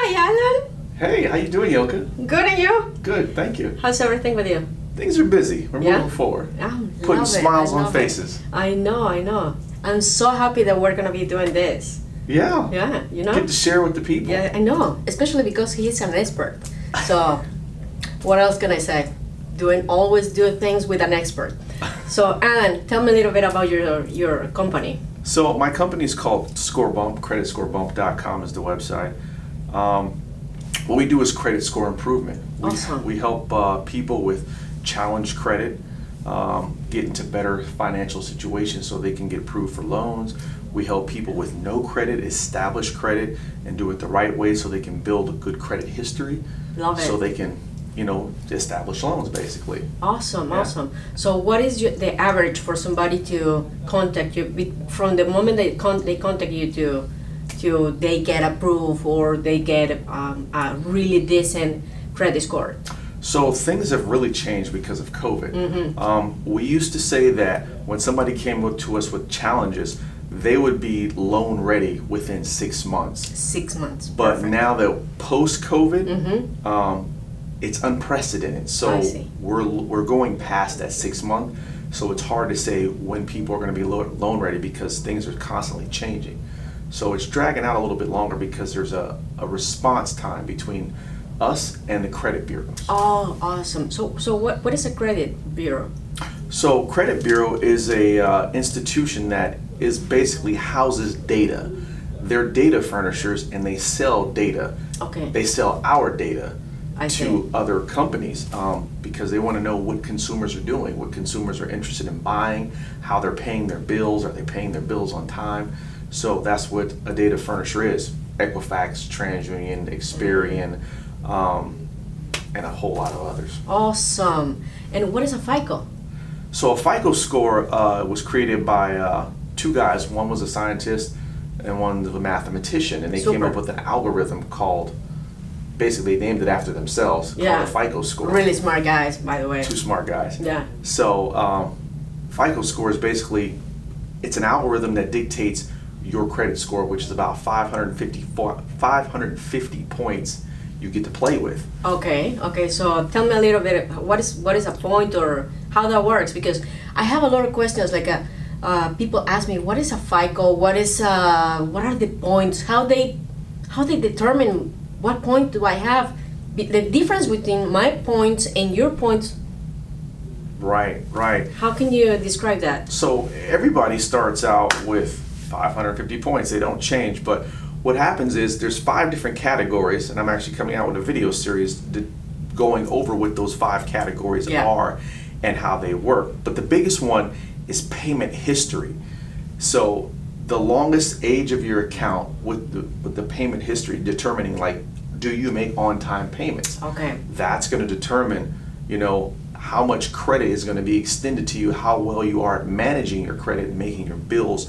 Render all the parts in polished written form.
Hi, Alan. Hey, how you doing, Yoka? Good, and you? Good, thank you. How's everything with you? Things are busy. We're moving forward. Putting smiles on faces. I know. I'm so happy that we're going to be doing this. Yeah. Yeah, you know? Get to share with the people. Yeah, I know. Especially because he's an expert. So, what else can I say? Always do things with an expert. So, Alan, tell me a little bit about your company. So, my company is called Score Bump. CreditScoreBump.com is the website. What we do is credit score improvement. Awesome. We help people with challenged credit get into better financial situations so they can get approved for loans. We help people with no credit establish credit and do it the right way so they can build a good credit history. Love it. So they can, establish loans basically. Awesome, Yeah. awesome. So what is the average for somebody to contact you from the moment they contact you to they get approved or they get a really decent credit score? So things have really changed because of COVID. Mm-hmm. We used to say that when somebody came to us with challenges, they would be loan ready within 6 months. 6 months. But Perfect. now that post-COVID, Mm-hmm. it's unprecedented. So I see. we're going past that 6 month. So it's hard to say when people are going to be loan ready because things are constantly changing. So it's dragging out a little bit longer because there's a response time between us and the credit bureaus. Oh, awesome. So what is a credit bureau? So credit bureau is a institution that is basically houses data. They're data furnishers and they sell data. Okay. They sell our data I see. to other companies because they want to know what consumers are doing, what consumers are interested in buying, how they're paying their bills, are they paying their bills on time? So that's what a data furnisher is. Equifax, TransUnion, Experian, and a whole lot of others. Awesome. And what is a FICO? So a FICO score was created by two guys. One was a scientist and one was a mathematician, and they came Super. up with an algorithm called, basically they named it after themselves, Yeah. called a FICO score. Really smart guys, by the way. Two smart guys. Yeah. So FICO score is basically, it's an algorithm that dictates your credit score, which is about 550 points you get to play with. Okay. So tell me a little bit. What is a point or how that works? Because I have a lot of questions. Like people ask me, what is a FICO? What are the points? How they determine what point do I have? The difference between my points and your points. Right. How can you describe that? So everybody starts out with 550 points. They don't change, but what happens is there's 5 different categories, and I'm actually coming out with a video series going over what those 5 categories are and how they work. But the biggest one is payment history. So the longest age of your account with the payment history determining, like, do you make on-time payments? Okay. That's going to determine, how much credit is going to be extended to you, how well you are at managing your credit and making your bills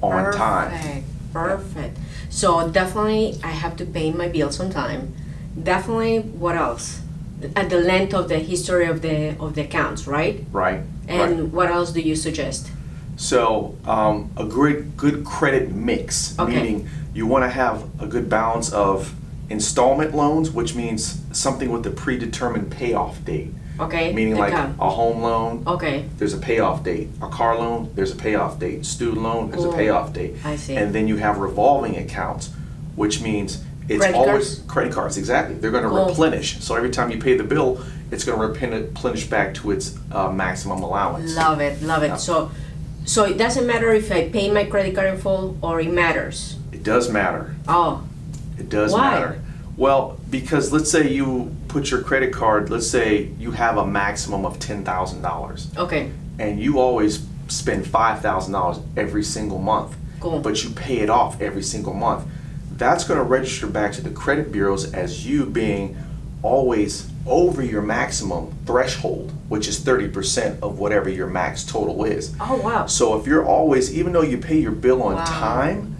on time. Perfect. So definitely I have to pay my bills on time. Definitely, what else? At the length of the history of the accounts, right? Right. And what else do you suggest? So a good credit mix, meaning you want to have a good balance of installment loans, which means something with a predetermined payoff date. Okay. Meaning like a home loan, Okay. there's a payoff date. A car loan, there's a payoff date. Student loan, there's a payoff date. I see. And then you have revolving accounts, which means it's credit cards, exactly. They're going to replenish. So every time you pay the bill, it's going to replenish back to its maximum allowance. Love it. Yeah. So it doesn't matter if I pay my credit card in full or it matters. It does matter. Oh. It does Why? matter. Well, because let's say you put your credit card, let's say you have a maximum of $10,000. Okay. And you always spend $5,000 every single month. Cool. But you pay it off every single month. That's going to register back to the credit bureaus as you being always over your maximum threshold, which is 30% of whatever your max total is. Oh, wow. So if you're always, even though you pay your bill on time,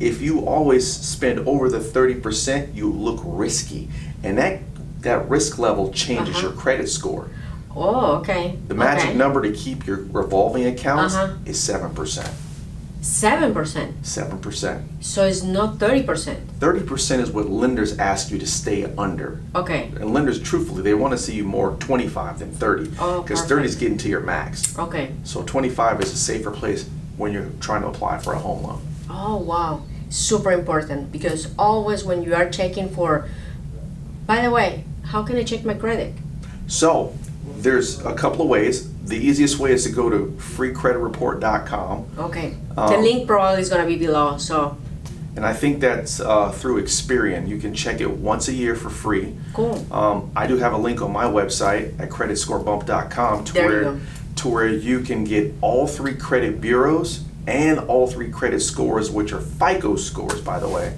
if you always spend over the 30%, you look risky. And that risk level changes your credit score. Oh, okay. The magic number to keep your revolving accounts is 7%. 7%. 7%. So it's not 30%. 30% is what lenders ask you to stay under. Okay. And lenders, truthfully, they want to see you more 25 than 30. Oh, because perfect. 30 is getting to your max. Okay. So 25 is a safer place when you're trying to apply for a home loan. Oh, wow. Super important, because always when you are checking for, by the way, how can I check my credit? So there's a couple of ways. The easiest way is to go to freecreditreport.com. Okay. The link probably is going to be below. So. And I think that's through Experian. You can check it once a year for free. Cool. I do have a link on my website at creditscorebump.com to where you can get all 3 credit bureaus and all 3 credit scores, which are FICO scores, by the way.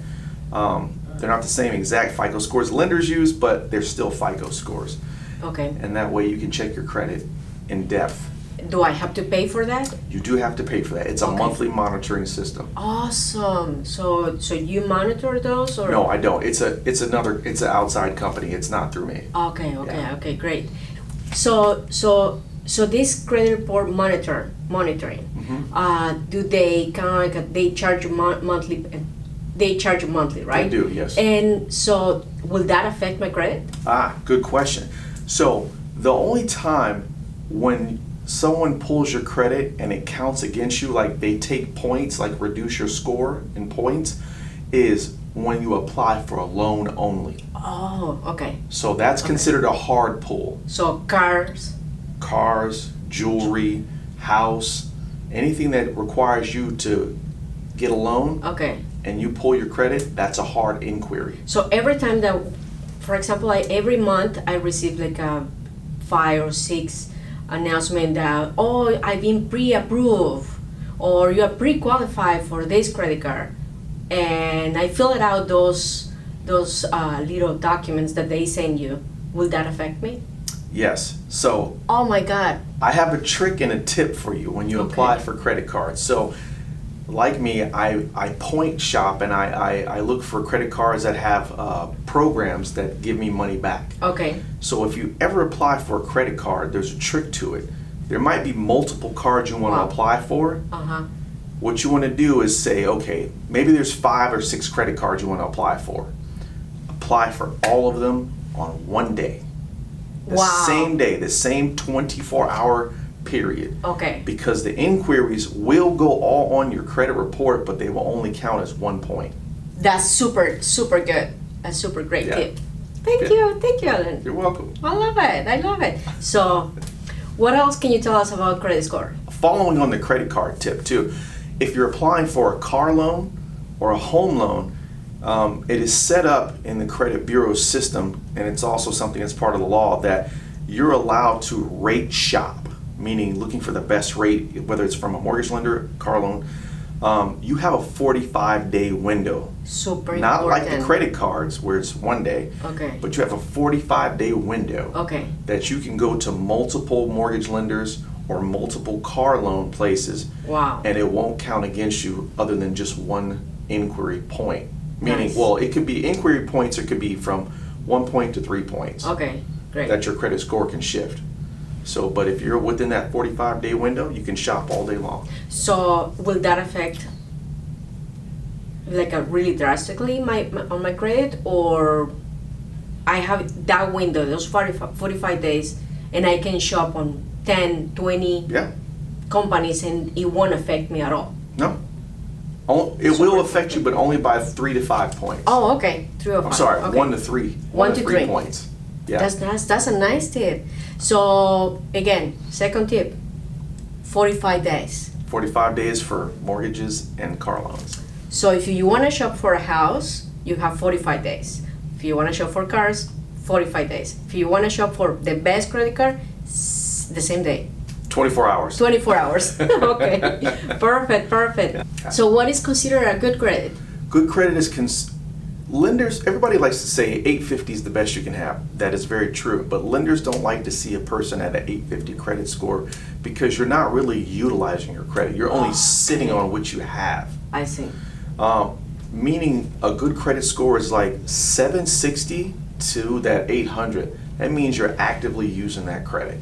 They're not the same exact FICO scores lenders use, but they're still FICO scores. Okay. And that way you can check your credit in depth. Do I have to pay for that? You do have to pay for that. It's a monthly monitoring system. Awesome. So you monitor those, or? No, I don't. It's an outside company. It's not through me. Okay, great. So this credit report monitoring. Do they kind of like they charge you monthly? They charge you monthly, right? They do, yes. And so will that affect my credit? Good question. So the only time when someone pulls your credit and it counts against you, like they take points, like reduce your score in points, is when you apply for a loan only. Oh, okay. So that's considered a hard pull. So cars, jewelry, house, anything that requires you to get a loan. Okay. And you pull your credit, that's a hard inquiry. So every time that, for example, every month I receive like a 5 or 6 announcement that, oh, I've been pre-approved, or you are pre-qualified for this credit card, and I fill it out those little documents that they send you. Will that affect me? Yes. So. Oh my God. I have a trick and a tip for you when you apply for credit cards. So. Like me, I point shop and I look for credit cards that have programs that give me money back. Okay. So if you ever apply for a credit card, there's a trick to it. There might be multiple cards you want to apply for. What you want to do is say, okay, maybe there's 5 or 6 credit cards you want to apply for. Apply for all of them on one day. The same day, the same 24-hour period. Okay. Because the inquiries will go all on your credit report, but they will only count as 1 point. That's super, super good. A super great tip. Thank you, Alan. You're welcome. I love it. So, what else can you tell us about credit score? Following on the credit card tip too, if you're applying for a car loan or a home loan, it is set up in the credit bureau system, and it's also something that's part of the law, that you're allowed to rate shop. Meaning looking for the best rate, whether it's from a mortgage lender, car loan. You have a 45-day window. Super Not important. like the credit cards where it's 1 day. Okay. But you have a 45-day window. Okay. That you can go to multiple mortgage lenders or multiple car loan places. Wow. And it won't count against you other than just 1 inquiry point. Meaning, well, it could be inquiry points, or it could be from 1 point to 3 points. Okay, great. That your credit score can shift. So, but if you're within that 45-day window, you can shop all day long. So, will that affect, like, really drastically on my credit, or I have that window, those 45 days, and I can shop on 10, 20 companies, and it won't affect me at all? No. It will affect you, but only by 3 to 5 points. Oh, okay. 3 or 5. I'm sorry, okay. 1 to 3. 1 to 3 points. Yeah. That's a nice tip. So again, second tip, 45 days. 45 days for mortgages and car loans. So if you want to shop for a house, you have 45 days. If you want to shop for cars, 45 days. If you want to shop for the best credit card, the same day. 24 hours. 24 hours. Okay. Perfect. So what is considered a good credit? Good credit is lenders, everybody likes to say 850 is the best you can have. That is very true. But lenders don't like to see a person at an 850 credit score because you're not really utilizing your credit. You're only sitting on what you have. I see. Meaning a good credit score is like 760 to that 800. That means you're actively using that credit.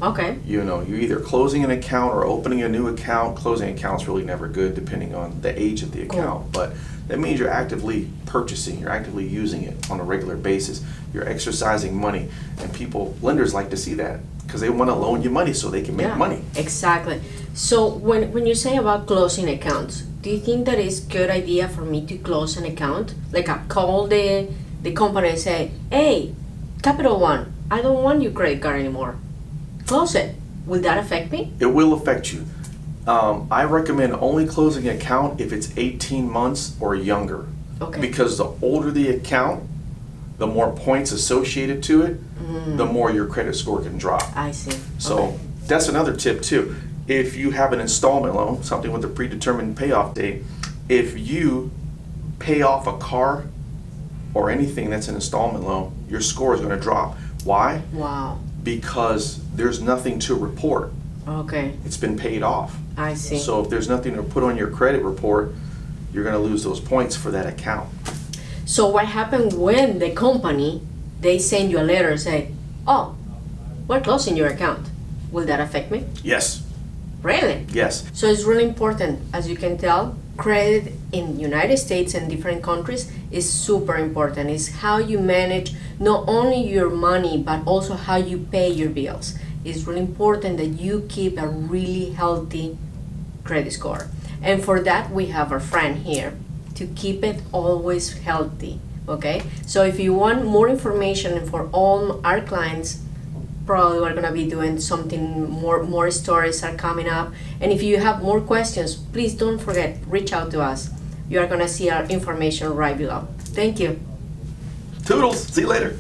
Okay. You know, you're either closing an account or opening a new account. Closing account's really never good depending on the age of the account, but that means you're actively purchasing, you're actively using it on a regular basis. You're exercising money, and lenders like to see that because they want to loan you money so they can make money. Exactly. So when you say about closing accounts, do you think that it's good idea for me to close an account? Like I call the company and say, hey, Capital One, I don't want your credit card anymore. Close it. Will that affect me? It will affect you. I recommend only closing an account if it's 18 months or younger. Okay. Because the older the account, the more points associated to it, the more your credit score can drop. I see. So that's another tip too. If you have an installment loan, something with a predetermined payoff date, if you pay off a car or anything that's an installment loan, your score is going to drop. Why? Wow. Because there's nothing to report. Okay. It's been paid off. I see. So if there's nothing to put on your credit report, you're going to lose those points for that account. So what happened when the company, they send you a letter and say, oh, we're closing your account. Will that affect me? Yes. Really? Yes. So it's really important, as you can tell, credit in United States and different countries is super important. It's how you manage not only your money, but also how you pay your bills. It's really important that you keep a really healthy credit score. And for that, we have our friend here to keep it always healthy, okay? So if you want more information for all our clients, probably we're gonna be doing something more stories are coming up. And if you have more questions, please don't forget, reach out to us. You are gonna see our information right below. Thank you. Toodles. See you later.